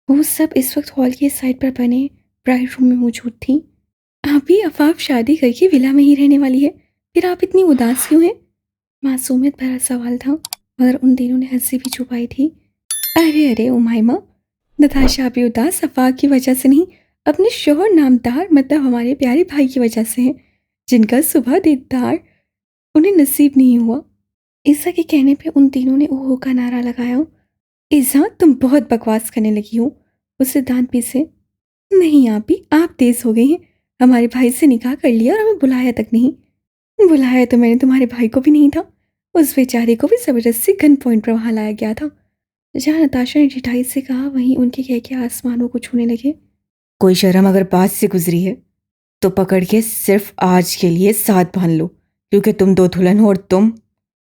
वो सब इस वक्त हॉल के साइड पर बने ब्राइड रूम में मौजूद थी। अभी अफाफ शादी करके विला में ही रहने वाली है, फिर आप इतनी उदास क्यों हैं? मासूमियत भरा सवाल था, मगर उन तीनों ने हंसी भी छुपाई थी। अरे अरे उमाइमा, नताशा अभी उदास अफाक की वजह से नहीं, अपने शोहर नामदार मतलब हमारे प्यारे भाई की वजह से है, जिनका सुबह दीदार उन्हें नसीब नहीं हुआ। ईसा के कहने पे उन तीनों ने ओहो का नारा लगाया। ईसा, तुम बहुत बकवास करने लगी हो, उससे दांत पीसे। नहीं आप भी, आप तेज हो गई हैं। हमारे भाई से निकाह कर लिया और हमें बुलाया तक नहीं। बुलाया तो मैंने तुम्हारे भाई को भी नहीं था, उस बेचारे को भी जबरदस्ती गन पॉइंट पर वहां लाया गया था। जहाँ नताशा ने ढिठाई से कहा, वहीं उनके कहके आसमानों को छूने लगे। कोई शर्म अगर पास से गुजरी है तो पकड़ के सिर्फ आज के लिए साथ बांध लो, क्योंकि तुम दो दुल्हन हो और तुम।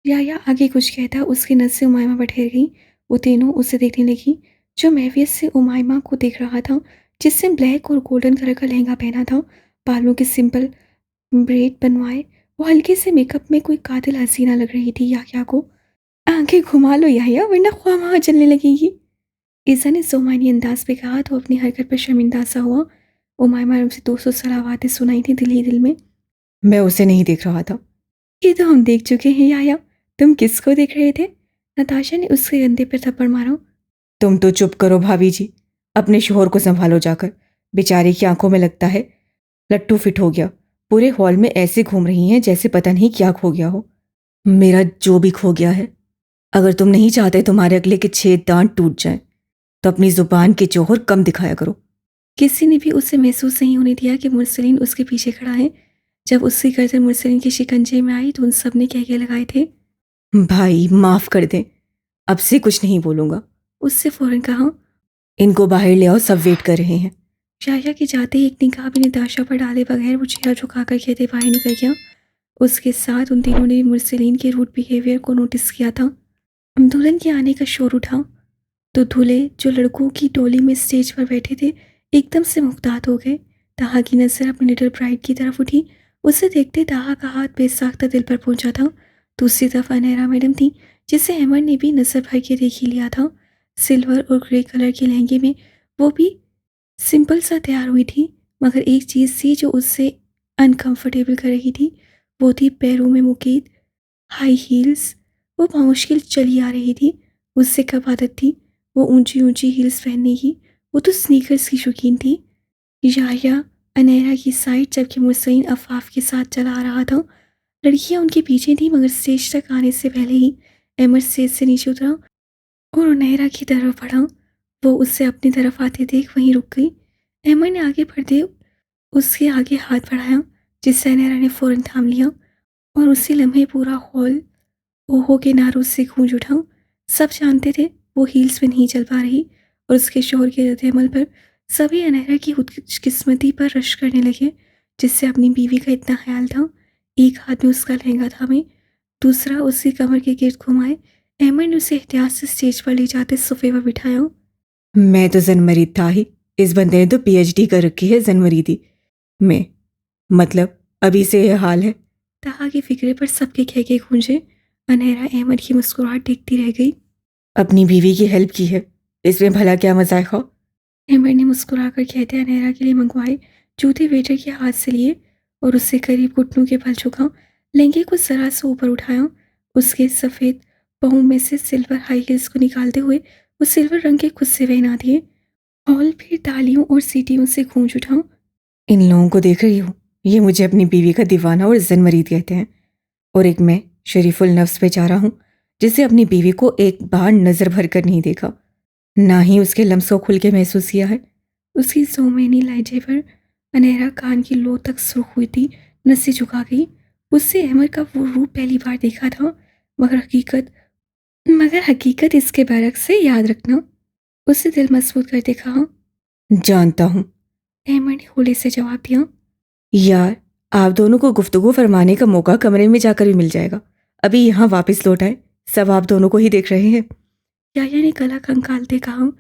या आगे कुछ कहता उसकी नसें उमायमा पर ठहर गई। वो तीनों उसे देखने लगी, जो महवियत से उमायमा को देख रहा था, जिसने ब्लैक और गोल्डन कलर का लहंगा पहना था, बालों के सिंपल ब्रेड बनवाए। वो हल्के से मेकअप में कोई कातिल हसीना लग रही थी याह्या को। आंखें घुमा लो याह्या, वरना ख्वाह वहां चलने लगेगी। ईसा ने जोमानी अंदाज पे कहा तो अपनी हरकत पर शर्मिंदा सा हुआ। उमायमा ने उसे 200 सलावातें सुनाई थी दिल ही दिल में। मैं उसे नहीं देख रहा था। ये तो हम देख चुके हैं याह्या, तुम किसको देख रहे थे? नताशा ने उसके कंधे पर थप्पड़ मारा। तुम तो चुप करो भाभी जी, अपने शोहर को संभालो जाकर। बेचारे की आंखों में लगता है लट्टू फिट हो गया, पूरे हॉल में ऐसे घूम रही हैं जैसे पता नहीं क्या खो गया हो। मेरा जो भी खो गया है, अगर तुम नहीं चाहते तुम्हारे अगले के 6 दांत टूट जाएं, तो अपनी जुबान के जौहर कम दिखाया करो। किसी ने भी उसे महसूस नहीं होने दिया कि मुरसलीन उसके पीछे खड़ा है। जब उसकी गर्दन मुरसलीन के शिकंजे में आई तो उन सब ने कहके लगाए थे। भाई माफ कर दे, अब से कुछ नहीं बोलूंगा। उससे फौरन कहा। इनको बाहर ले आओ, सब वेट कर रहे हैं। शाया के जाते ही एक निगाह भी निताशा पर डाले बगैर वो चेहरा झुकाकर कहते बाहर निकल गया। उसके साथ उन तीनों ने मुरसलीन के रूड बिहेवियर को नोटिस किया था। दुल्हन के आने का शोर उठा तो दूल्हे, जो लड़कों की टोली में स्टेज पर बैठे थे, एकदम से मुख्तात हो गए। ताहा की नजर अपनी लिटिल ब्राइड की तरफ उठी। उसे देखते ताहा का हाथ बेसाख्ता दिल पर पहुंचा था। दूसरी तरफ अनहरा मैडम थी, जिसे हेमर ने भी नजर भर के देख ही लिया था। सिल्वर और ग्रे कलर के लहंगे में वो भी सिंपल सा तैयार हुई थी, मगर एक चीज़ थी जो उससे अनकंफर्टेबल कर रही थी। वो थी पैरों में मुकीद हाई हील्स। वो मुश्किल चली आ रही थी। उससे कब आदत थी वो ऊंची ऊंची हील्स पहनने की। वो तो स्नीकर्स की शौकीन थी। याया अनहरा की साइड, जबकि मुसैन अफाफ के साथ चला आ रहा था। लड़कियां उनके पीछे थी, मगर स्टेज तक आने से पहले ही अहमद स्टेज से नीचे उतरा और अनहरा की तरफ बढ़ा। वो उससे अपनी तरफ आते देख वहीं रुक गई। अहमद ने आगे बढ़ते उसके आगे हाथ बढ़ाया, जिससे अनहरा ने फौरन थाम लिया और उसी लम्हे पूरा हॉल ओहो के नारों से गूंज उठा। सब जानते थे वो हील्स में नहीं चल पा रही, और उसके शोहर के रद्द-ए-अमल पर सभी अनहरा की खुशकिस्मती पर रश करने लगे, जिससे अपनी बीवी का इतना ख्याल था। एक हाथ में उसका लहंगा थामे, दूसरा उसकी कमर के गिर्द घुमाए। अहमद ने उसे एहतियात से स्टेज पर ले जाते सोफे पर बिठाया। मैं तो जन्मरीद था ही, इस बंदे ने तो पीएचडी कर रखी है जन्मरीदी में। मतलब अभी से यह हाल है। ताहा की फिक्रे पर सबके कहके गूंजे। अनहरा अहमद की मुस्कुराहट देखती रह गई। अपनी बीवी की हेल्प की है, इसमें भला क्या मजाक हो। अहमद ने मुस्कुराकर कहते अनहरा के लिए मंगवाए जूते वेटर के हाथ से लिए और उससे करीब घुटनों के बल झुका। लहंगे को जरा सा ऊपर उठाया। उसके सफ़ेद पाँव में से सिल्वर हाई हील्स को निकालते हुए वो सिल्वर रंग के खुद से पहना दिए। हॉल फिर तालियों और सीटियों से गूंज उठा। इन लोगों को देख रही हूँ, ये मुझे अपनी बीवी का दीवाना और जन्मरीद कहते हैं, और एक मैं शरीफुल नफ्स बेचारा हूँ, जिसे अपनी बीवी को एक बार नजर भर कर नहीं देखा, ना ही उसके लम्स को खुल के महसूस किया है। उसकी सोमैनी लहजे पर अनहरा कान की लो तक सुर्ख हुई थी, नसें झुका गई। उससे अहमद का वो रूप पहली बार देखा था, मगर हकीकत इसके बरक्स से, याद रखना। उससे दिल मजबूत करते कहा। जानता हूँ। अहमद ने होले से जवाब दिया। यार, आप दोनों को गुफ्तगू फरमाने का मौका कमरे में जाकर भी मिल जाएगा। अभी यहाँ वापस लौट आए, सब आप दोनों को ही देख रहे हैं। याया ने गला खंगालते कहा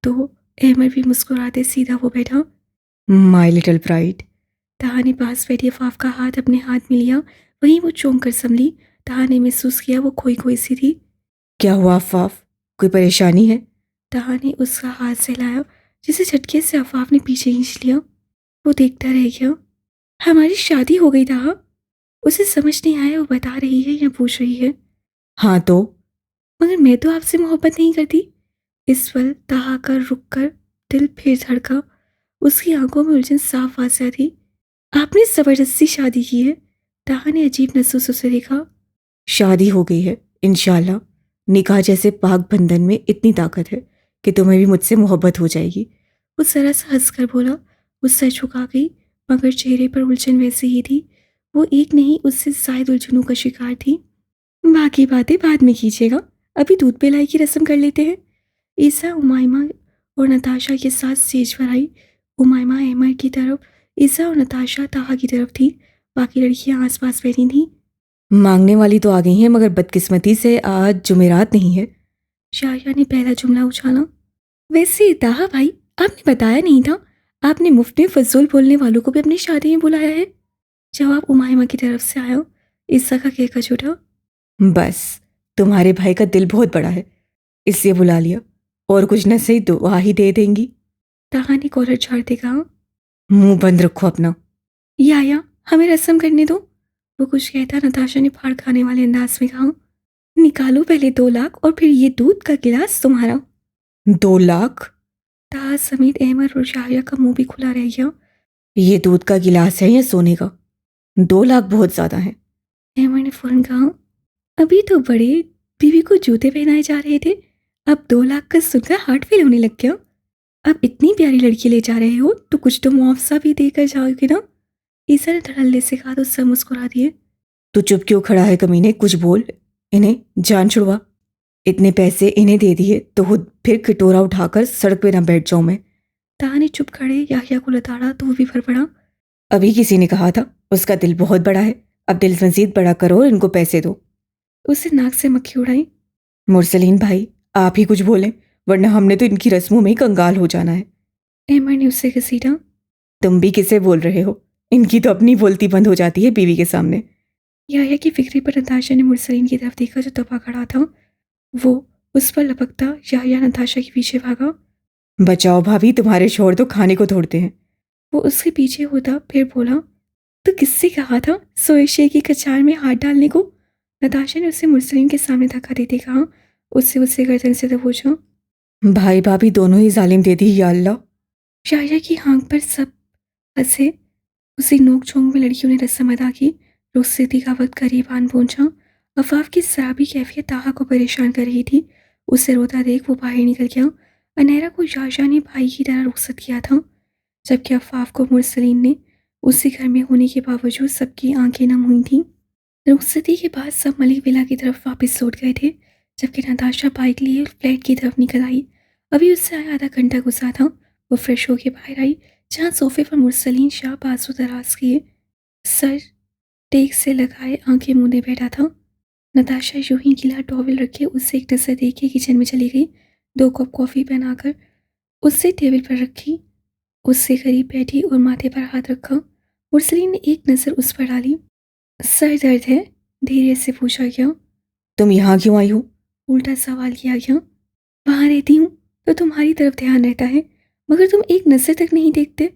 तो अहमद भी मुस्कुराते सीधा वो बैठा। My little bride. ताहा ने पास बैठी अफाफ का हाथ अपने हाथ में लिया। वहीं वो चौंक कर संभली। ताहा ने महसूस किया वो खोई खोई सी थी। क्या हुआ अफ़ाफ, कोई परेशानी है? ताहा ने उसका हाथ सहलाया, जिसे झटके से अफाफ ने पीछे खींच लिया। वो देखता रह गया। हमारी शादी हो गई ताहा। उसे समझ नहीं आया वो बता रही है या पूछ रही है। हाँ तो? मगर मैं तो आपसे मोहब्बत नहीं करती। इस पल ताहा का रुक कर दिल फिर धड़का। उसकी आंखों में उलझन साफ वाज़ेह थी। आपने जबरदस्ती शादी की है। ताहा ने अजीब नसों से देखा। शादी हो गई है, इंशाल्लाह। निकाह जैसे पाक बंधन में इतनी ताकत है कि तुम्हें भी मुझसे मोहब्बत हो जाएगी। वो जरा सा हंसकर बोला। वो सर झुका गई, मगर चेहरे पर उलझन वैसी ही थी। वो एक नहीं उससे शायद उलझनों का शिकार थी। बाकी बातें बाद में कीजिएगा, अभी दूध पिलाई की रस्म कर लेते हैं। ईसा उमाइमा और नताशा के साथ स्टेज पर आई। उमाइमा अहमद की तरफ, ईसा और नताशा ताहा की तरफ थी। बाकी लड़कियां आसपास बैठी थीं। मांगने वाली तो आ गई हैं, मगर बदकिस्मती से आज जुमेरात नहीं है। शाहिया ने पहला जुमला उछाला। वैसे ताहा भाई, आपने बताया नहीं था, आपने मुफ्त में फजूल बोलने वालों को भी अपनी शादी में बुलाया है। जवाब उमाइमा की तरफ से आया। ईसा का कहकर छूटा। बस, तुम्हारे भाई का दिल बहुत बड़ा है, इसलिए बुला लिया। और कुछ न सही तो आ ही दे देंगी। ताहा ने कॉलर झाड़ते कहा। मुंह बंद रखो अपना। या हमें रस्म करने दो। वो कुछ कहता नताशा ने फाड़ खाने वाले अंदाज में कहा। निकालो पहले 2 लाख और फिर ये दूध का गिलास तुम्हारा। 2 लाख? ताहा समेत अहमद और शाहिया का मुंह भी खुला रह गया। ये दूध का गिलास है या सोने का? 2 लाख बहुत ज्यादा है। अहमद ने फौरन कहा। अभी तो बड़े बीवी को जूते पहनाए जा रहे थे, अब 2 लाख का सुनकर हार्ट फेल होने लग गया। अब इतनी प्यारी लड़की ले जा रहे हो तो कुछ तो मुआवजा भी देकर जाओगे ना। ईसा ने धड़ल्ले से कहा तो सब मुस्कुरा दिए। तू चुप क्यों खड़ा है कमीने, कुछ बोल। इन्हें जान छुड़वा। इतने पैसे इन्हें दे दिए तो खुद फिर कटोरा उठाकर सड़क पे ना बैठ जाऊं मैं। ताहा ने चुप खड़े याहिया को लताड़ा तो वो भी फड़फड़ा। अभी किसी ने कहा था उसका दिल बहुत बड़ा है, अब दिल मजीद बड़ा करो और इनको पैसे दो। उससे नाक से मक्खी उड़ाई। मुरसलीन भाई, आप ही कुछ बोलें, वरना हमने तो इनकी रस्मों में ही कंगाल हो जाना है। अहमद ने उससे घसीटा। तुम भी किसे बोल रहे हो? इनकी तो अपनी बोलती बंद हो जाती है बीवी के सामने। याहिया की फिक्री पर नताशा ने मुरसलीन की तरफ देखा जो दबा खड़ा था। वो उस पर लपकता याहिया नताशा के पीछे भागा। बचाओ भाभी, तुम्हारे शोहर तो खाने को तोड़ते हैं। वो उसके पीछे होता फिर बोला। तो किससे कहा था सोएशे की कचार में हाथ डालने को। नताशा ने उसे मुरसलीन के सामने धक्का देते कहा। उससे गर्दन से दबोचा। भाई भाभी दोनों ही जालिम दे दी, या अल्लाह। शाहिया की हाँक पर सब हंसे। उसी नोक झोंक में लड़कियों ने रस्म अदा की। रुखसती का वक्त करीब आन पहुंचा। अफाफ की शराबी कैफियत ताहा को परेशान कर रही थी। उसे रोता देख वो बाहर निकल गया। अनहरा को याशा ने भाई की तरह रुखसत किया था, जबकि अफाफ को मुरसलीन ने। उसी घर में होने के बावजूद सबकी आंखें नम हुई थीं। रुखसती के बाद सब मलिक विला की तरफ वापस लौट गए थे, जबकि नताशा बाइक लिए फ्लैट की तरफ निकल आई। अभी उससे आया आधा घंटा गुजरा था। वो फ्रेश होकर बाहर आई, जहाँ सोफे पर मुरसलीन शाह बाजू दराज किए, सर टेक से लगाए आंखें मूंदे बैठा था। नताशा यूं ही गीला टॉवल रखे उससे एक नजर देख के किचन में चली गई। 2 कप कॉफ़ी बनाकर उससे टेबल पर रखी। उससे करीब बैठी और माथे पर हाथ रखा। मुरसलीन ने एक नज़र उस पर डाली। सर दर्द है? धीरे से पूछा गया। तुम यहाँ क्यों आई हो? उल्टा सवाल किया गया। वहाँ रहती हूँ तो तुम्हारी तरफ ध्यान रहता है, मगर तुम एक नज़र तक नहीं देखते,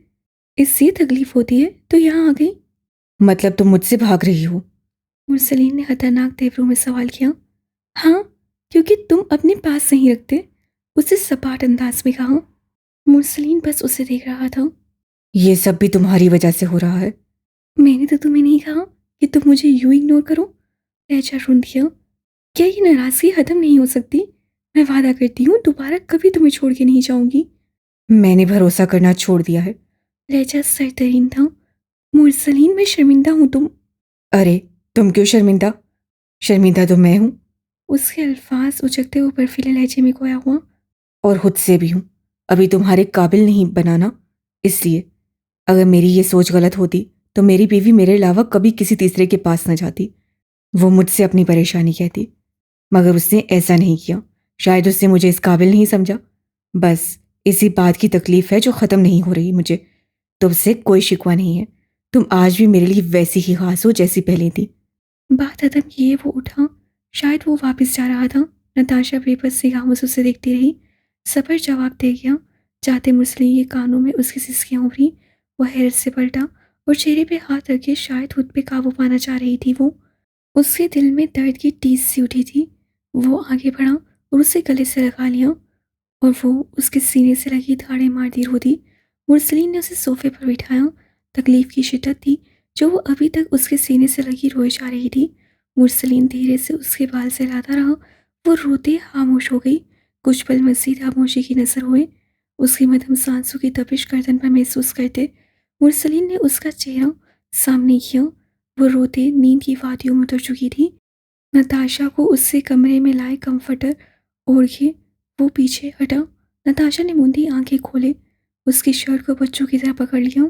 इससे तकलीफ होती है तो यहाँ आ गई। मतलब तुम मुझसे भाग रही हो? मुरसलीन ने खतरनाक तेवरों में सवाल किया। हाँ, क्योंकि तुम अपने पास नहीं रखते, उससे सपाट अंदाज में कहा। मुरसलीन बस उसे देख रहा था। ये सब भी तुम्हारी वजह से हो रहा है। मैंने तो तुम्हें नहीं कहा कि तुम मुझे यूं इग्नोर करो। लहजा रुन दिया। क्या ये नाराजगी खत्म नहीं हो सकती? मैं वादा करती हूँ दोबारा कभी तुम्हें छोड़ के नहीं जाऊंगी। मैंने भरोसा करना छोड़ दिया है। लहजा सरतरीन था। मुरसलीन, मैं शर्मिंदा हूँ। तुम अरे तुम क्यों शर्मिंदा? शर्मिंदा तो मैं हूँ। उसके अल्फाज उचकते हुए बर्फीले लहजे में खोया हुआ। और खुद से भी हूँ। अभी तुम्हारे काबिल नहीं बनाना, इसलिए। अगर मेरी ये सोच गलत होती तो मेरी बीवी मेरे अलावा कभी किसी तीसरे के पास न जाती। वो मुझसे अपनी परेशानी कहती, मगर उसने ऐसा नहीं किया। शायद उसने मुझे इस काबिल नहीं समझा। बस इसी बात की तकलीफ है जो ख़त्म नहीं हो रही मुझे। तुमसे कोई शिकवा नहीं है। तुम आज भी मेरे लिए वैसी ही खास हो जैसी पहले थी। बात खत्म किए वो उठा। शायद वो वापस जा रहा था। नताशा बेबस सी खामोश उसे देखती रही। सफ़र जवाब दे गया। जाते मुरसलीन के कानों में उसकी सिसकियाँ उभरी। वो हैरत से पलटा और चेहरे पे हाथ रखे शायद खुद पे काबू पाना चाह रही थी वो। उसके दिल में दर्द की टीस सी उठी थी। वो आगे बढ़ा और उसे गले से लगा लिया और वो उसके सीने से लगी धाड़ें मारती रोती। मुरसलीन ने उसे सोफे पर बिठाया। तकलीफ की शिद्दत थी जो वो अभी तक उसके सीने से लगी रोए जा रही थी। मुरसलीन धीरे से उसके बाल सहलाता रहा। वो रोते खामोश हो गई। कुछ पल मज़ीद खामोशी की नज़र हुए। उसकी मध्यम सांसों की तपिश गर्दन पर महसूस करते मुरसलीन ने उसका चेहरा सामने किया। वो रोते नींद की वादियों में उतर चुकी थी। नताशा को उससे कमरे में लाए कंफर्टर ओढ़ के वो पीछे हटा। नताशा ने मूंदी आंखें खोले उसकी शर्ट को बच्चों की तरह पकड़ लिया।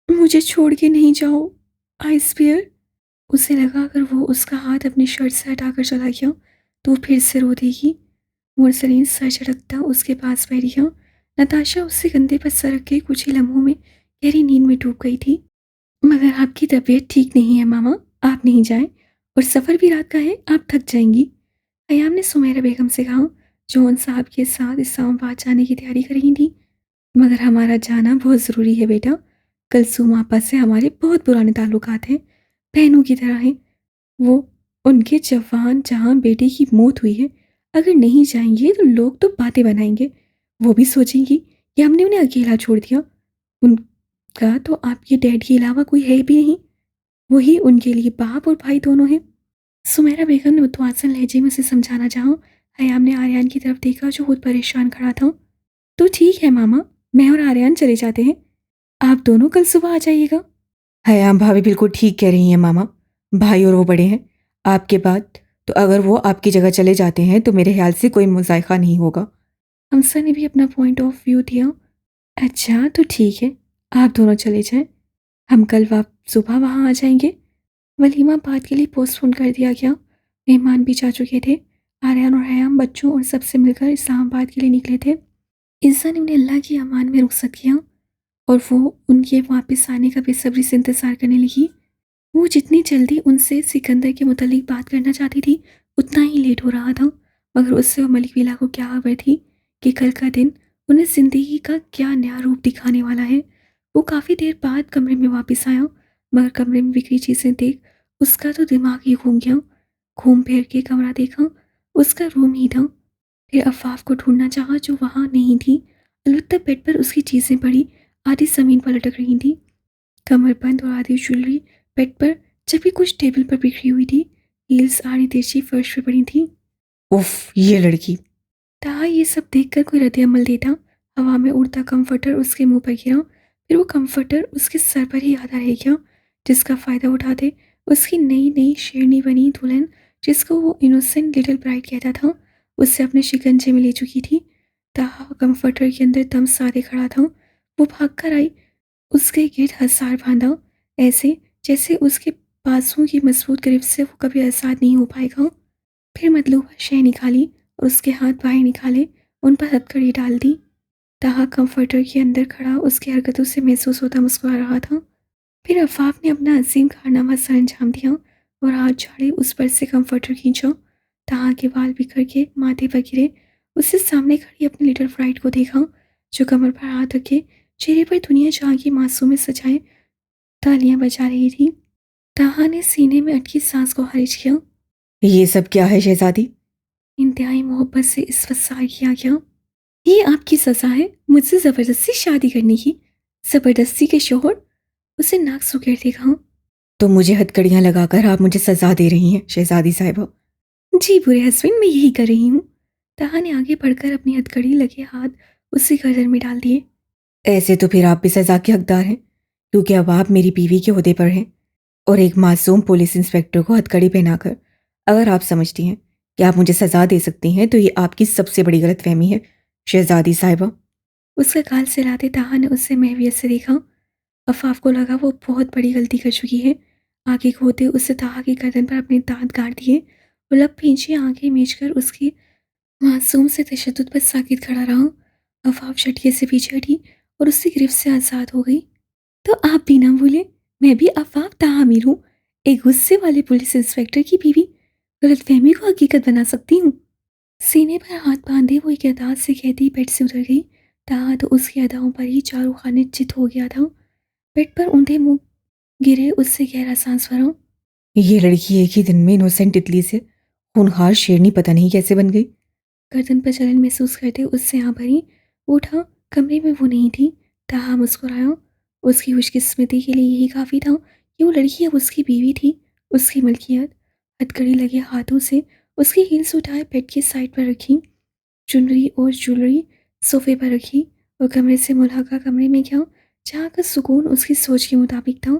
मुझे छोड़ के नहीं जाओ, आई स्वेयर। उसे लगा अगर वो उसका हाथ अपनी शर्ट से हटाकर चला गया तो वो फिर से रो देगी। मुरसलीन सर झटकता उसके पास बैठ गया। नताशा उससे कंधे पर सर रख के कुछ ही लम्हों में गहरी नींद में डूब गई थी। मगर आपकी तबीयत ठीक नहीं है मामा, आप नहीं जाएं। और सफ़र भी रात का है, आप थक जाएंगी। क़याम ने सुमेरा बेगम से कहा, जॉन साहब के साथ इस्लामाबाद जाने की तैयारी कर रही थी। मगर हमारा जाना बहुत ज़रूरी है बेटा। कलसूम आपा से हमारे बहुत पुराने ताल्लुकात हैं, बहनों की तरह हैं। वो उनके जवान जहाँ बेटे की मौत हुई है, अगर नहीं जाएंगे तो लोग तो बातें बनाएंगे। वो भी सोचेंगी कि हमने उन्हें अकेला छोड़ दिया। उनका तो आपके डैड के अलावा कोई है भी नहीं। वही उनके लिए बाप और भाई दोनों हैं। सुमेरा बेगम ने उद्वासन लहजे में उसे समझाना चाहा। हयाम ने आर्यन की तरफ देखा जो खुद परेशान खड़ा था। तो ठीक है मामा, मैं और आर्यन चले जाते हैं, आप दोनों कल सुबह आ जाइएगा। हयाम भाभी बिल्कुल ठीक कह रही हैं मामा। भाई और वो बड़े हैं आपके बाद, तो अगर वो आपकी जगह चले जाते हैं तो मेरे ख्याल से कोई मुज़ायका नहीं होगा। हमसा ने भी अपना पॉइंट ऑफ व्यू दिया। अच्छा तो ठीक है, आप दोनों चले जाएं, हम कल सुबह वहाँ आ जाएंगे। वलीमा बात के लिए पोस्टपोन कर दिया गया। मेहमान भी जा चुके थे। आर्यन और हयाम बच्चों और सबसे मिलकर इस्लामाबाद के लिए निकले थे। इज़्ज़ा ने उन्हें अल्लाह की अमान में रुखसत किया और वो उनके वापस आने का बेसब्री से इंतज़ार करने लगी। वो जितनी जल्दी उनसे सिकंदर के मुतालिक बात करना चाहती थी उतना ही लेट हो रहा था। मगर उससे और मलिक विला को क्या खबर थी कि कल का दिन उन्हें ज़िंदगी का क्या नया रूप दिखाने वाला है। वो काफ़ी देर बाद कमरे में वापस आया मगर कमरे में बिखरी चीज़ें देख उसका तो दिमाग ही घूम गया। घूम फिर के कमरा देखा, उसका रूम ही था। फिर अफ़ाफ को ढूंढना चाहा जो वहाँ नहीं थी। अलबत्ता बेड पर उसकी चीज़ें पड़ी आधी ज़मीन पर लटक रही थी। कमरबंद और आधी ज्वेलरी बेड पर, जबकि कुछ टेबल पर बिखरी हुई थी। हील्स आड़ी तिरछी फर्श पर पड़ी थी। उफ, ये लड़की। ताहा ये सब देखकर कोई रद्द अमल देता। हवा में उड़ता कंफर्टर उसके मुंह पर गिरा। फिर वो कंफर्टर उसके सर पर ही आधा रह गया जिसका फ़ायदा उठाते उसकी नई नई शेरनी बनी दुल्हन, जिसको वो इनोसेंट लिटिल ब्राइड कहता था, उससे अपने शिकंजे में ले चुकी थी। ताहा कंफर्टर के अंदर दम साधे खड़ा था। वो भाग कर आई, उसके गिर्द हसार बांधा, ऐसे जैसे उसके बाजुओं की मजबूत ग्रिप से वो कभी आज़ाद नहीं हो पाएगा। फिर मतलूबा शय निकाली और उसके हाथ बाहर निकाले, उन पर हथकड़ी डाल दी। ताहा कंफर्टर के अंदर खड़ा उसकी हरकतों से महसूस होता मुस्कुरा रहा था। फिर अफ़ाफ ने अपना अजीम कारनामा सर अंजाम दिया और हाथ झाड़े उस पर से कंफर्टर खींचा। ताहा के बाल बिखर के माथे पर गिरे। उससे सामने खड़ी अपनी लिटिल फ्राइड को देखा जो कमर पर हाथ रखे चेहरे पर दुनिया जहाँ की मासूम सजाए तालियां बजा रही थी। ताहा ने सीने में अटकी सांस को खारिज किया। ये सब क्या है शहजादी? इंतहाई मोहब्बत से इस वक्त सार किया गया। ये आपकी सजा है मुझसे ज़बरदस्ती शादी करने की। ज़बरदस्ती के शोहर, उसे नाक सुखेड़ते कहा। तो मुझे हथकड़ियाँ लगाकर आप मुझे सजा दे रही हैं शहजादी साहिबा? जी बुरे हस्बैंड, मैं यही कर रही हूँ। ताहा ने आगे बढ़कर अपनी हथकड़ी लगे हाथ उसके गर्दन में डाल दिए। ऐसे तो फिर आप भी सजा के हकदार हैं, क्योंकि अब आप मेरी बीवी के ओहदे पर हैं। और एक मासूम पुलिस इंस्पेक्टर को हथकड़ी पहनाकर अगर आप समझती हैं कि आप मुझे सजा दे सकती हैं तो ये आपकी सबसे बड़ी गलतफहमी है शहजादी साहिबा। उसका गाल सहलाते ताहा ने उससे महवियत से देखा। अफ़ाफ को लगा वो बहुत बड़ी गलती कर चुकी है। आगे खोते उससे ताहा की गर्दन पर अपने दांत गाड़ दिए और लब पीछे आंखें मीच कर उसकी मासूम से तशद्दुद पर साकित खड़ा रहा। अफ़ाफ झटके से पीछे हटी और उसकी गिरफ्त से आज़ाद हो गई। तो आप भी ना भूलें, मैं भी अफ़ाफ तामीर हूँ, एक गुस्से वाले पुलिस इंस्पेक्टर की बीवी। गलतफहमी को हकीकत बना सकती हूँ। सीने पर हाथ बांधे वो एक अदाज से कहती बेड से उतर गई। ताहा तो उसकी अदाओं पर ही चारों खाने चित हो गया था। बेड पर ऊंधे मुंह गिरे उससे गहरा सांस भरा। ये लड़की एक ही दिन में इनोसेंट तितली से खूंखार शेरनी पता नहीं कैसे बन गई। गर्दन पर जलन महसूस करते उससे आह भरी। वो उठा, कमरे में वो नहीं थी। ताहा मुस्कुराया। उसकी खुशकिस्मती के लिए यही काफ़ी था कि वो लड़की अब उसकी बीवी थी, उसकी मलकियत। हथकड़ी लगे हाथों से उसकी हील्स उठाए बेड की साइड पर रखी। चुनरी और ज्वेलरी सोफे पर रखी और कमरे से मुलाका कमरे में गया जहाँ का सुकून उसकी सोच के मुताबिक था।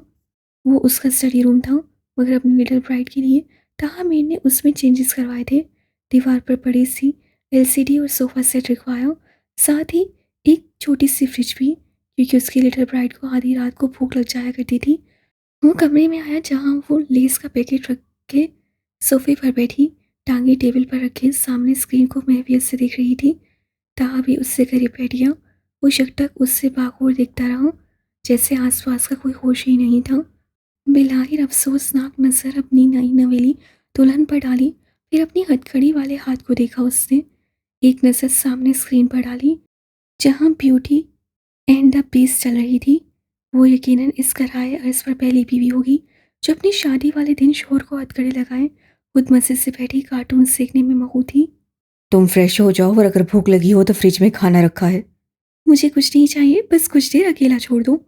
वो उसका स्टडी रूम था, मगर अपनी लिटिल ब्राइड के लिए ताहा मीर ने उसमें चेंजेस करवाए थे। दीवार पर बड़ी सी एलसीडी और सोफा सेट रखवाया, साथ ही एक छोटी सी फ्रिज भी, क्योंकि उसकी लिटिल ब्राइड को आधी रात को भूख लग जाया करती थी। वो कमरे में आया जहाँ वो लेस का पैकेट रख के सोफे पर बैठी, टांगे टेबल पर रखे सामने स्क्रीन को महवियत से देख रही थी। ताहा भी उससे करीब बैठ गया। वो शक उससे बागौर देखता रहा, जैसे आसपास का कोई होश ही नहीं था। बिलाहिर अफसोसनाक नजर अपनी नई नवेली दुल्हन पर डाली, फिर अपनी हथकड़ी वाले हाथ को देखा उसने। एक नज़र सामने स्क्रीन पर डाली जहां ब्यूटी एंड द बीस्ट चल रही थी। वो यकीनन इस कराए अर्ज पर पहली बीवी होगी जो अपनी शादी वाले दिन शोहर को हथकड़ी लगाए खुद मस्जिद से बैठी कार्टून देखने में महू थी। तुम फ्रेश हो जाओ और अगर भूख लगी हो तो फ्रिज में खाना रखा है। मुझे कुछ नहीं चाहिए, बस कुछ देर अकेला छोड़ दो।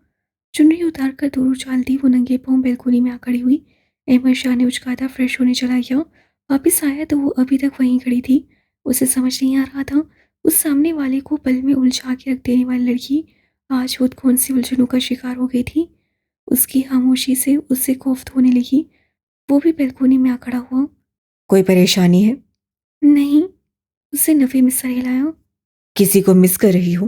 चुनरी उतार कर दूर उछालती वो नंगे पांव बेलकोनी में आ खड़ी हुई। अहमद शाह ने उचका फ्रेश होने चला गया। वापस आया तो वो अभी तक वहीं खड़ी थी। उसे समझ नहीं आ रहा था उस सामने वाले को पल में उलझा के रख देने वाली लड़की आज खुद कौन सी उलझनों का शिकार हो गई थी। उसकी खामोशी से उससे कोफ्त होने लगी। वो भी बेलकोनी में आ खड़ा हुआ। कोई परेशानी है? नहीं, उसे नफे में सर हिलाया। किसी को मिस कर रही हो?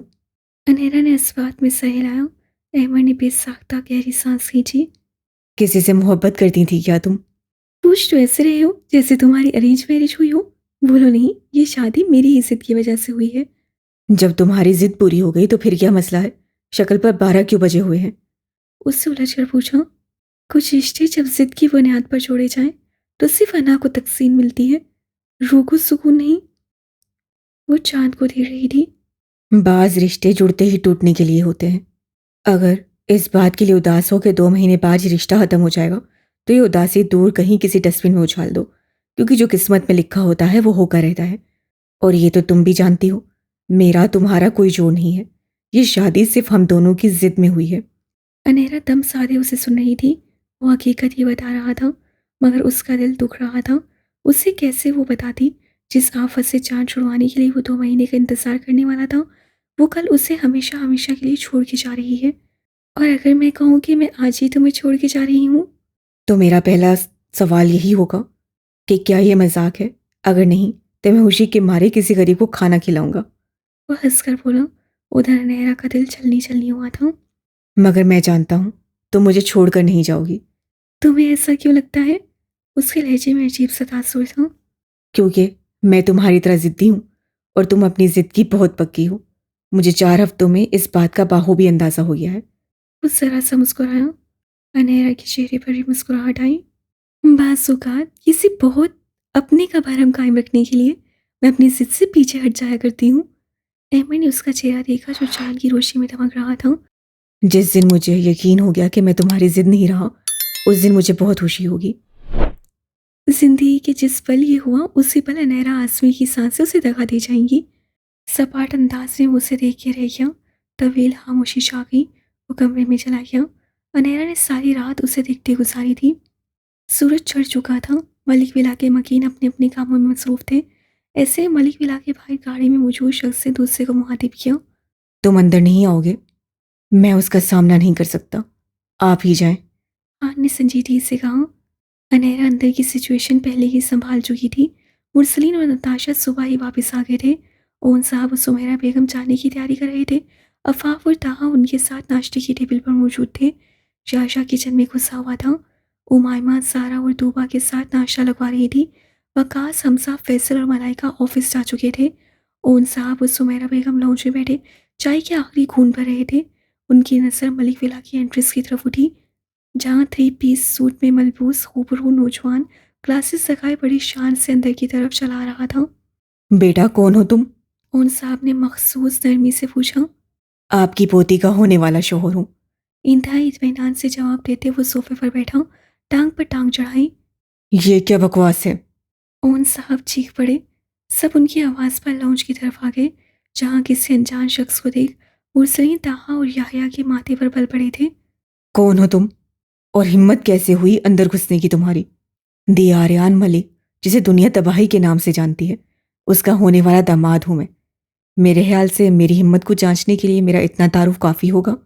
अनेरा ने इस बात में सर हिलाया। अहमद ने बेसाख्ता गहरी सांस खींची। किसी से मोहब्बत करती थी क्या तुम? पूछ तो ऐसे रहे हो जैसे तुम्हारी अरेंज मैरिज हुई हो। बोलो नहीं, ये शादी मेरी ही जिद की वजह से हुई है। जब तुम्हारी जिद पूरी हो गई तो फिर क्या मसला है? शक्ल पर 12 क्यों बजे हुए हैं? उससे उलझ कर पूछा। कुछ रिश्ते जब जिद की बुनियाद पर जोड़े जाएं तो सिर्फ अना को तकसीम मिलती है, रूह को सुकून नहीं। वो चांद को देख रही थी। बाज रिश्ते जुड़ते ही टूटने के लिए होते हैं। अगर इस बात के लिए उदास हो कि 2 महीने बाद ये रिश्ता खत्म हो जाएगा तो ये उदासी दूर कहीं किसी डस्टबिन में उछाल दो, क्योंकि जो किस्मत में लिखा होता है वो होकर रहता है। और ये तो तुम भी जानती हो, मेरा तुम्हारा कोई जोड़ नहीं है। ये शादी सिर्फ हम दोनों की जिद में हुई है। अनेरा दम साधे उसे सुन रही थी। वो हकीकत ही बता रहा था, मगर उसका दिल दुख रहा था। उसे कैसे वो बताती जिस आफत से चांद छुड़वाने के लिए वो 2 महीने का इंतजार करने वाला था, वो कल उसे हमेशा हमेशा के लिए छोड़ के जा रही है। और अगर मैं कहूँ कि मैं आज ही तुम्हें छोड़ के जा रही हूँ। तो मेरा पहला सवाल यही होगा कि क्या ये मजाक है? अगर नहीं तो मैं खुशी के मारे किसी गरीब को खाना खिलाऊंगा। वह हंसकर बोला। उधर नहरा का दिल छलनी छलनी हुआ था। मगर मैं जानता हूं तुम मुझे छोड़कर नहीं जाओगी। तुम्हें ऐसा क्यों लगता है? उसके लहजे में अजीब सा तासुर था। क्योंकि मैं तुम्हारी तरह जिद्दी हूं और तुम अपनी जिद की बहुत पक्की हो। मुझे 4 हफ्तों में इस बात का बाखूबी अंदाजा हो गया है। वो जरा सा मुस्कुराया। अनहरा के चेहरे पर भी मुस्कुराहट आई। बाज़-औक़ात किसी बहुत अपने का भरम कायम रखने के लिए मैं अपनी जिद से पीछे हट जाया करती हूँ। अहमद ने उसका चेहरा देखा जो चांद की रोशनी में दमक रहा था। जिस दिन मुझे यकीन हो गया कि मैं तुम्हारी जिद नहीं रहा, उस दिन मुझे बहुत खुशी होगी। जिंदगी के जिस पल ये हुआ उसी पल अनहरा आसमी की सांसें उसे दगा दे जाएंगी। सपाट अंदाज में उसे देख के रह गया। तवील खामोशी छा गई। वो कमरे में चला गया। अनहरा ने सारी रात उसे देखते गुजारी थी। सूरज चढ़ चुका था। मलिक विला के मकीन अपने अपने कामों में मसरूफ थे। ऐसे में मलिक विला के भाई गाड़ी में मौजूद शख्स ने दूसरे को मुखातिब किया। तुम अंदर नहीं आओगे? मैं उसका सामना नहीं कर सकता, आप ही जाएं। आन ने संजीदगी से कहा। अनहरा अंदर की सिचुएशन पहले ही संभाल चुकी थी। मुरसलीन और नताशा सुबह ही वापस आ गए थे। ओन साहब और सुमेरा बेगम जाने की तैयारी कर रहे थे। अफाफ और ताहा उनके साथ नाश्ते की टेबल पर मौजूद थे। शाशा किचन में घुसा हुआ था। उमायमा, सारा और दूबा के साथ नाश्ता लगवा रही थी। वकास, हमसा, फैसल और मलाइका ऑफिस जा चुके थे। ओन साहब और सुमेरा बेगम लाउंज में बैठे चाय के आखिरी घूंट भर रहे थे। उनकी नज़र मलिक विला की एंट्रेंस की तरफ उठी, जहाँ 3 पीस सूट में मलबूस खूबरू नौजवान ग्लासेस लगाए बड़ी शान से अंदर की तरफ चला रहा था। बेटा कौन हो तुम? ओन साहब ने मखसूस नरमी से पूछा। आपकी पोती का होने वाला शोहर हूँ। इंतहाई इत्मीनान से जवाब देते वो सोफे पर बैठा, टांग पर टांग चढ़ाई। ये क्या बकवास है? ओन साहब चीख पड़े। सब उनकी आवाज़ पर लाउंज की तरफ आ गए, जहाँ किसी अनजान शख्स को देख मुरसलीन, ताहा और याहया के माथे पर बल पड़े थे। कौन हो तुम? और हिम्मत कैसे हुई अंदर घुसने की तुम्हारी? दी आर्यान मलिक, जिसे दुनिया तबाही के नाम से जानती है, उसका होने वाला दामाद हूं मैं। मेरे ख्याल से मेरी हिम्मत को जांचने के लिए मेरा इतना तारुफ काफी होगा।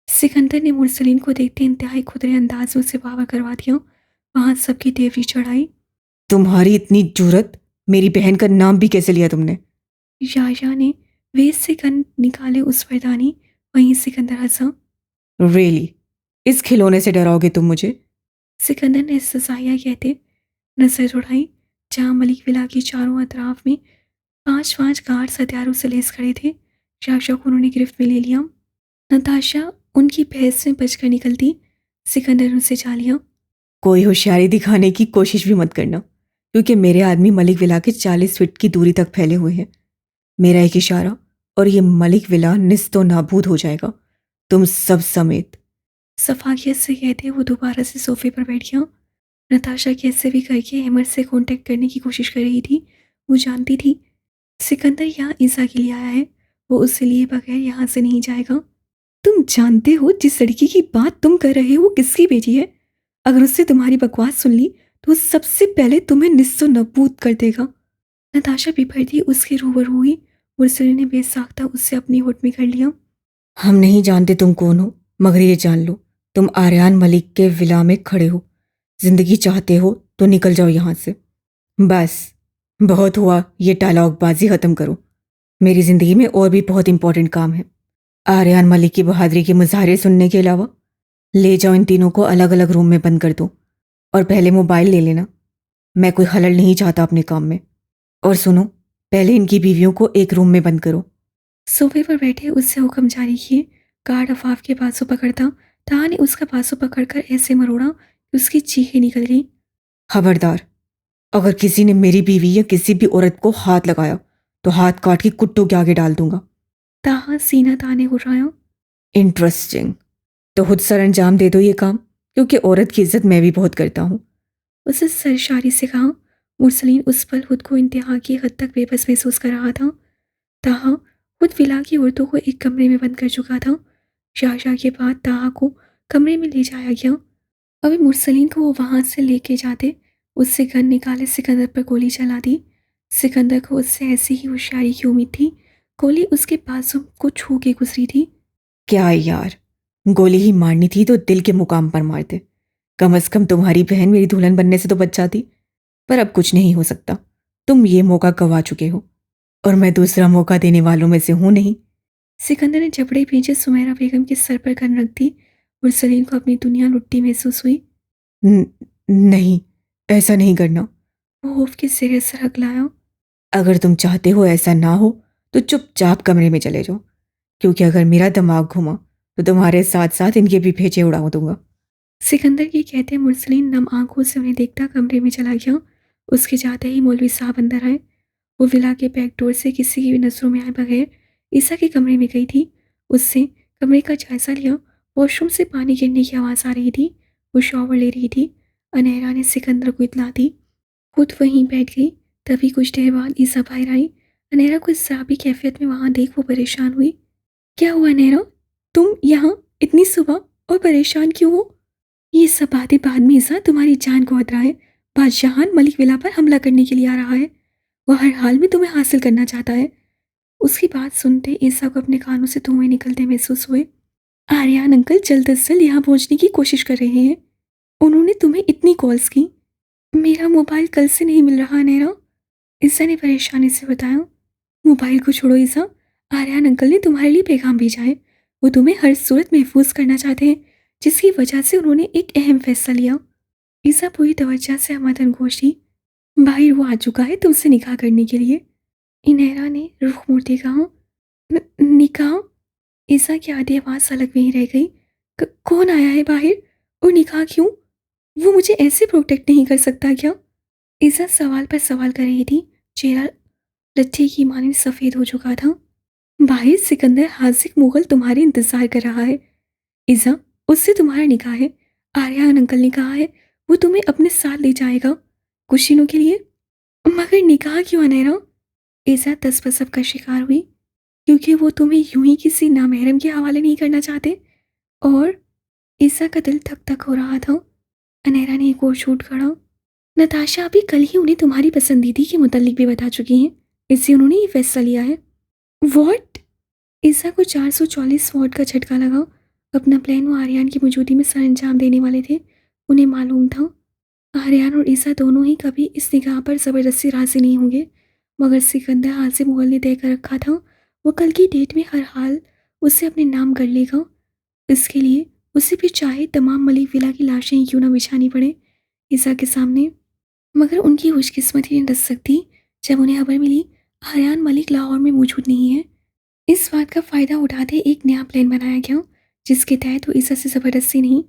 सिकंदर ने मुरसलीन को देखते इंतहाई खुदरे अंदाज में उसे बावर करवा दिया। वहां सबकी तेवरी चढ़ाई। तुम्हारी इतनी जुरत, मेरी बहन का नाम भी कैसे लिया तुमने? याया ने वेश से गन निकाले उस पर दानी। वहीं सिकंदर हंसा। रियली? इस खिलौने से डराओगे तुम मुझे? सिकंदर ने सजाया कहते नजर उड़ाई, जहाँ मलिक विला की चारों अतराफ में 5-5 गार्ड्स हथियारों से लैस खड़े थे। शाशा को उन्होंने गिरफ्त में ले लिया। नताशा उनकी बहस में बचकर निकलती। सिकंदर ने उनसे जा लिया। कोई होशियारी दिखाने की कोशिश भी मत करना, क्योंकि मेरे आदमी मलिक विला के 40 फीट की दूरी तक फैले हुए हैं। मेरा एक इशारा और ये मलिक विला निस्तो नाबूद हो जाएगा, तुम सब समेत। सफाकियत से कहते वो दोबारा से सोफे पर बैठ गया। नताशा कैसे भी करके अहमद से कांटेक्ट करने की कोशिश कर रही थी। वो जानती थी सिकंदर यहाँ ईसा के लिए आया है, वो उससे लिए बगैर यहाँ से नहीं जाएगा। तुम जानते हो जिस लड़की की बात तुम कर रहे हो वो किसकी बेटी है? अगर उससे तुम्हारी बकवास सुन ली तो वो सबसे पहले तुम्हें निस्सो नबूद कर देगा। नताशा बिफरती उसके रूबरू हुई। मुरसली ने बेसाख्ता उससे अपनी होठ में कर लिया। हम नहीं जानते तुम कौन हो, मगर ये जान लो, तुम आर्यान मलिक के विला में खड़े हो। जिंदगी चाहते हो तो निकल जाओ यहां से। बस, बहुत हुआ, ये डायलॉगबाजी खत्म करो। मेरी जिंदगी में और भी बहुत इंपॉर्टेंट काम है। आर्यान मलिक की बहादुरी के मुजाहरे सुनने के अलावा ले जाओ इन तीनों को अलग अलग रूम में बंद कर दो, और पहले मोबाइल ले लेना। मैं कोई खलल नहीं चाहता अपने काम में। और सुनो, पहले इनकी बीवियों को एक रूम में बंद करो। सोफे पर बैठे उससे हुक्म जारी किए। गार्ड अफाफ के बाजू पकड़ता। ताहा ने उसका बाजू पकड़कर ऐसे मरोड़ा कि उसकी चीखें निकल गई। खबरदार, अगर किसी ने मेरी बीवी या किसी भी औरत को हाथ लगाया तो हाथ काट के कुत्तों के आगे डाल दूंगा। ताहा सीना ताने उड़ाया। इंटरेस्टिंग। तो खुद सर अंजाम दे दो ये काम, क्योंकि औरत की इज्जत मैं भी बहुत करता हूँ। उसे सरशारी से कहा। मुरसलीन उस पल खुद को इंतहा की हद तक बेबस महसूस कर रहा था। ताहा खुद विला की औरतों को एक कमरे में बंद कर चुका था। शाशा के बाद ताहा को कमरे में ले जाया गया। अभी मुरसलीन को वो वहां से लेके जाते, उससे गन निकाले सिकंदर पर गोली चला दी। सिकंदर को उससे ऐसी ही होशियारी की उम्मीद थी। गोली उसके बाजू को छू के गुजरी थी। क्या यार, गोली ही मारनी थी तो दिल के मुकाम पर मारते। कम से कम तुम्हारी बहन मेरी दुल्हन बनने से तो बच जाती। पर अब कुछ नहीं हो सकता, तुम ये मौका गवा चुके हो, और मैं दूसरा मौका देने वालों में से हूं नहीं। सिकंदर ने जबड़े पीछे सुमेरा बेगम के सर पर गन रख दी। मुरसलीन को अपनी दुनिया लुट्टी महसूस हुई। नहीं, ऐसा नहीं करना। वो खौफ के सिरे से हकलाया। अगर तुम चाहते हो ऐसा ना हो तो चुपचाप कमरे में चले जाओ, क्योंकि अगर मेरा दिमाग घुमा तो तुम्हारे साथ साथ इनके भी भेजे उड़ा दूंगा। सिकंदर की कहते मुरसलीन नम आंखों से उन्हें देखता कमरे में चला गया। उसके जाते ही मौलवी साहब अंदर आए। वो विला के बैक डोर से किसी की भी नजरों में आए बगैर ईसा के कमरे में गई थी। उससे कमरे का जायजा लिया। वॉशरूम से पानी गिरने की आवाज़ आ रही थी। वो शॉवर ले रही थी। अनहरा ने सिकंदर को इतला दी। खुद वहीं बैठ गई। तभी कुछ देर बाद ईसा बाहर आई। अनहरा को इस शराबी कैफियत में वहां देख वो परेशान हुई। क्या हुआ अनहरा, तुम यहाँ इतनी सुबह और परेशान क्यों हो? ये सब बातें बाद में ईसा, तुम्हारी जान को खतरा है। बादशाहान मलिक विला पर हमला करने के लिए आ रहा है। वह हर हाल में तुम्हें हासिल करना चाहता है। उसकी बात सुनते ईसा को अपने कानों से धुएं निकलते महसूस हुए। आर्यन अंकल जल्द अज जल्द यहाँ पहुँचने की कोशिश कर रहे हैं। उन्होंने तुम्हें इतनी कॉल्स की। मेरा मोबाइल कल से नहीं मिल रहा अनहरा, ईसा ने परेशानी से बताया। मोबाइल को छोड़ो ईसा, आर्यन अंकल ने तुम्हारे लिए पैगाम भेजा है। वो तुम्हें हर सूरत महफूज करना चाहते हैं, जिसकी वजह से उन्होंने एक अहम फैसला लिया। ईसा पूरी तवज्जो से हमदन गोशी। बाहर वो आ चुका है तुमसे निकाह करने के लिए। इनहरा ने रुख मोड़ते कहा। निकाह? ईसा की आधी आवाज़ अलग वहीं रह गई। कौन आया है बाहर, और निकाह क्यों? वो मुझे ऐसे प्रोटेक्ट नहीं कर सकता क्या? ईसा सवाल पर सवाल कर रही थी। चेहरा लट्ठे की मानिंद सफ़ेद हो चुका था। बाहिर सिकंदर हाजिक मुगल तुम्हारे इंतज़ार कर रहा है। इज़ा, उससे तुम्हारा निकाह है। आर्यन अंकल ने कहा है वो तुम्हें अपने साथ ले जाएगा कुछ दिनों के लिए। मगर निकाह क्यों अनहरा? इज़ा तसबसब का शिकार हुई। क्योंकि वो तुम्हें यूं ही किसी नामहरम के हवाले नहीं करना चाहते। और ईसा का दिल थक थक हो रहा था। अनहरा ने एक और छूट खड़ा। नताशा अभी कल ही उन्हें तुम्हारी पसंदीदी के मुतालिक भी बता चुकी हैं, इससे उन्होंने ये फैसला लिया है। वॉट? ईसा को 440 वॉट का झटका लगा। अपना प्लान वो आर्यन की मौजूदगी में सर अंजाम देने वाले थे। उन्हें मालूम था आर्यन और ईसा दोनों ही कभी इस निगाह पर ज़बरदस्ती राजी नहीं होंगे। मगर सिकंदर हासिम मुगल ने तय कर रखा था वो कल की डेट में हर हाल उसे अपने नाम कर लेगा। इसके लिए उसे भी चाहे तमाम मलिक विला की लाशें ही क्यों ना बिछानी पड़े ईसा के सामने। मगर उनकी खुशकिस्मती ने दस सकती जब उन्हें खबर मिली आर्यन मलिक लाहौर में मौजूद नहीं है। इस बात का फ़ायदा उठाते एक नया प्लान बनाया गया जिसके तहत वो ईसा से ज़बरदस्ती नहीं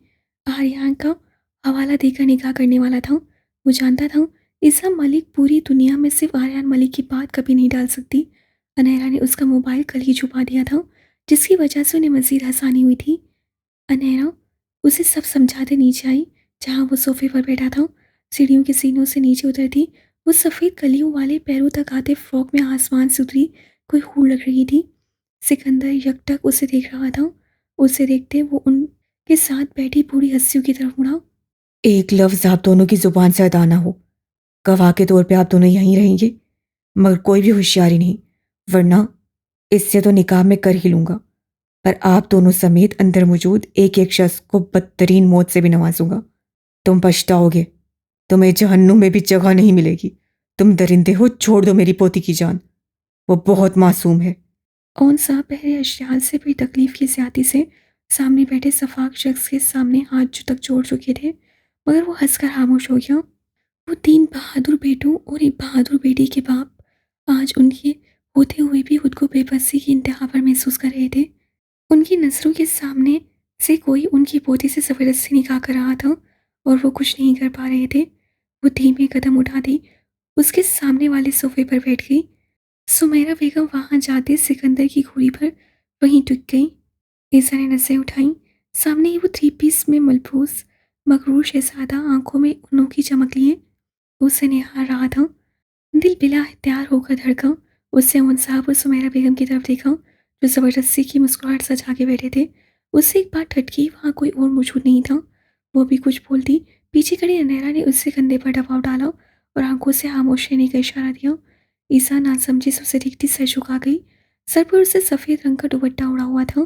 आर्यन का हवाला देकर निकाह करने वाला था। वो जानता था ईसा मलिक पूरी दुनिया में सिर्फ आर्यन मलिक की बात कभी नहीं डाल सकती। अनहरा ने उसका मोबाइल कल ही छुपा दिया था जिसकी वजह से उन्हें मज़ीद आसानी हुई थी। अनहरा उसे सब समझाते नीचे आई जहाँ वो सोफे पर बैठा था। सीढ़ियों के सीनों से नीचे उतरती वो सफ़ेद कलियों वाले पैरों तक आते फ्रॉक में आसमान से उतरी कोई हूर लग रही थी। सिकंदर यकटक उसे देख रहा था। उसे देखते वो उनके साथ बैठी बूढ़ी हस्सियों की तरफ मुड़ा। एक लफ्ज़ आप दोनों की ज़ुबान से अदा ना हो। गवाह के तौर पे आप दोनों यहीं रहेंगे, मगर कोई भी होशियारी नहीं, वरना इससे तो निकाह में कर ही लूँगा। पर आप दोनों समेत अंदर मौजूद एक एक शख्स को बदतरीन मौत से भी नवाजूंगा। तुम पछताओगे। तुम्हें जहन्नुम में भी जगह नहीं मिलेगी। तुम दरिंदे हो, छोड़ दो मेरी पोती की जान। वो बहुत मासूम है। कौन साहब पहले अशयाल से भी तकलीफ की ज्यादा से सामने बैठे सफाक शख्स के सामने हाथ जो तक जोड़ चुके थे, मगर वो हंसकर खामोश हो गया। वो 3 बहादुर बेटों और एक बहादुर बेटी के बाप आज उनके होते हुए भी खुद को बेबसी की इंतहा पर महसूस कर रहे थे। उनकी नज़रों के सामने से कोई उनकी पोती से ज़बरदस्ती निकाह कर रहा था और वो कुछ नहीं कर पा रहे थे। वो धीमे कदम उठा दी उसके सामने वाले सोफे पर बैठ गई। सुमेरा बेगम वहां जाते सिकंदर की घोड़ी पर वहीं टिक गई। ईसा ने नजरें उठाई। सामने ही वो 3 पीस में मलबूस मकरूर शहजादा आंखों में अनोखी चमक लिए उसे निहार रहा था। दिल बिला इख्तियार होकर धड़का। उससे उन साहब और सुमेरा बेगम की तरफ देखा जो ज़बरदस्ती की मुस्कुराहट सजा के बैठे थे। उससे एक बात ठटकी, वहाँ कोई और मौजूद नहीं था। वो भी कुछ बोलती पीछे खड़ी अनहरा ने उससे कंधे पर दबाव डाला और आंखों से खामोश रहने का इशारा दिया। ईसा नासमझी से उसे देखती सर झुका गई। सर पर उससे सफ़ेद रंग का दुपट्टा उड़ा हुआ था।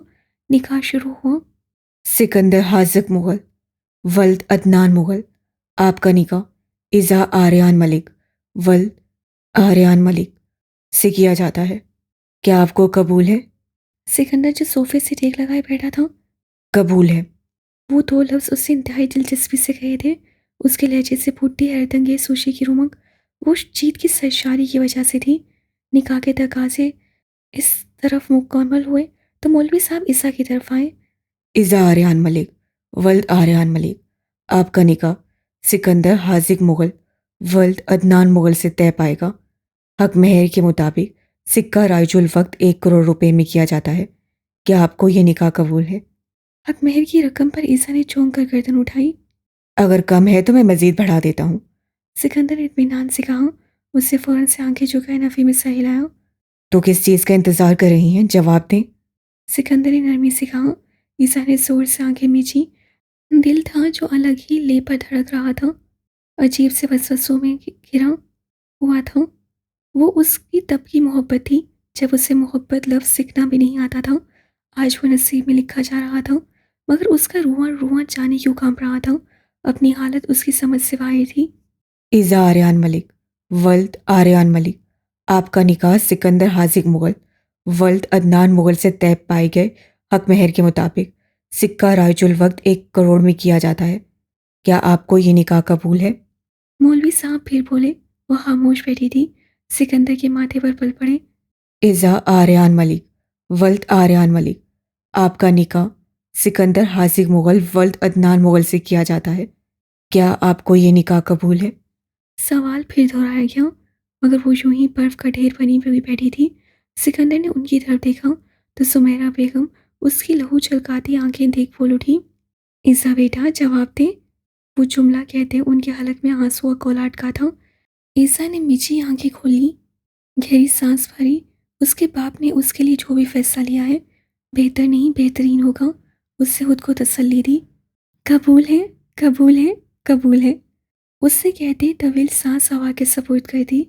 निकाह शुरू हुआ। सिकंदर हाजिक मुगल, वल्द अदनान मुगल। आपका निकाह इज़ा आर्यान मलिक, वल्द आर्यान मलिक से किया जाता है। क्या आपको कबूल है? सिकंदर जो सोफे से टेक लगाए बैठा था, कबूल है। वो 2 लफ्ज़ उससे इंतहाई दिलचस्पी से कहे थे। उसके लहजे से फूटती हैरतंगेज़ खुशी की रुमक वो जीत की सरशारी की वजह से थी। निकाह के तकाज़े इस तरफ मुकम्मल हुए तो मौलवी साहब ईसा की तरफ आए। इज़ा आर्यान मलिक, वल्द आर्यान मलिक। आपका निकाह सिकंदर हाजिक मुगल, वल्द अदनान मुगल से तय पाएगा। हक महर के मुताबिक सिक्का राइजुल वक्त 1 करोड़ रुपए में किया जाता है। क्या आपको ये निकाह कबूल है? हक मेहर की रकम पर ईसा ने चौंक कर गर्दन उठाई। अगर कम है तो मैं मज़ीद बढ़ा देता हूँ। सिकंदर ने इत्मीनान से कहा। उससे फ़ौरन से आंखें झुकाए नफ़ी में सर हिलाया। तो किस चीज़ का इंतज़ार कर रही हैं? जवाब दें। सिकंदर ने नरमी से कहा। ईसा ने ज़ोर से आंखें मीची। दिल था जो अलग ही ले पर धड़क रहा था। अजीब से वसवसों में घिरा हुआ था। वो उसकी तब की मोहब्बत थी जब उसे मोहब्बत लफ्ज़ सीखना भी नहीं आता था। आज वो नसीब में लिखा जा रहा था। मगर उसका रुआं रुआं जाने क्यों कांप रहा था। अपनी हालत उसकी समझ से बाहर थी। इज़ा आर्यान मलिक, वल्द आर्यान मलिक। आपका निकाह सिकंदर हाजिक मुगल, वल्द अदनान मुगल से तय पाए गए हक महर के मुताबिक सिक्का राइजुल वक्त 1 करोड़ में किया जाता है। क्या आपको ये निकाह कबूल है? मौलवी साहब फिर बोले। वो खामोश बैठी थी। सिकंदर के माथे पर पल पड़े। इज़ा आर्यान मलिक, वल्द आर्यान मलिक। आपका निकाह सिकंदर हाजिक मुगल, वल्द अदनान मुगल से किया जाता है। क्या आपको ये निकाह कबूल है? सवाल फिर दोहराया गया मगर वो यूं ही बर्फ़ का ढेर बनी हुई बैठी थी। सिकंदर ने उनकी तरफ देखा तो सुमेरा बेगम उसकी लहू छलकाती आंखें देख बोल उठी, ईसा बेटा जवाब दे। वो जुमला कहते उनके हलक में आंसू और कोलाहट का था। ईसा ने मिची आंखें खोली, गहरी सांस भरी। उसके बाप ने उसके लिए जो भी फैसला लिया है बेहतर नहीं बेहतरीन होगा, उससे खुद को तसल्ली दी। कबूल है, कबूल है, कबूल है, उससे कहते तवील सांस हवा के सपुर्द कर दी।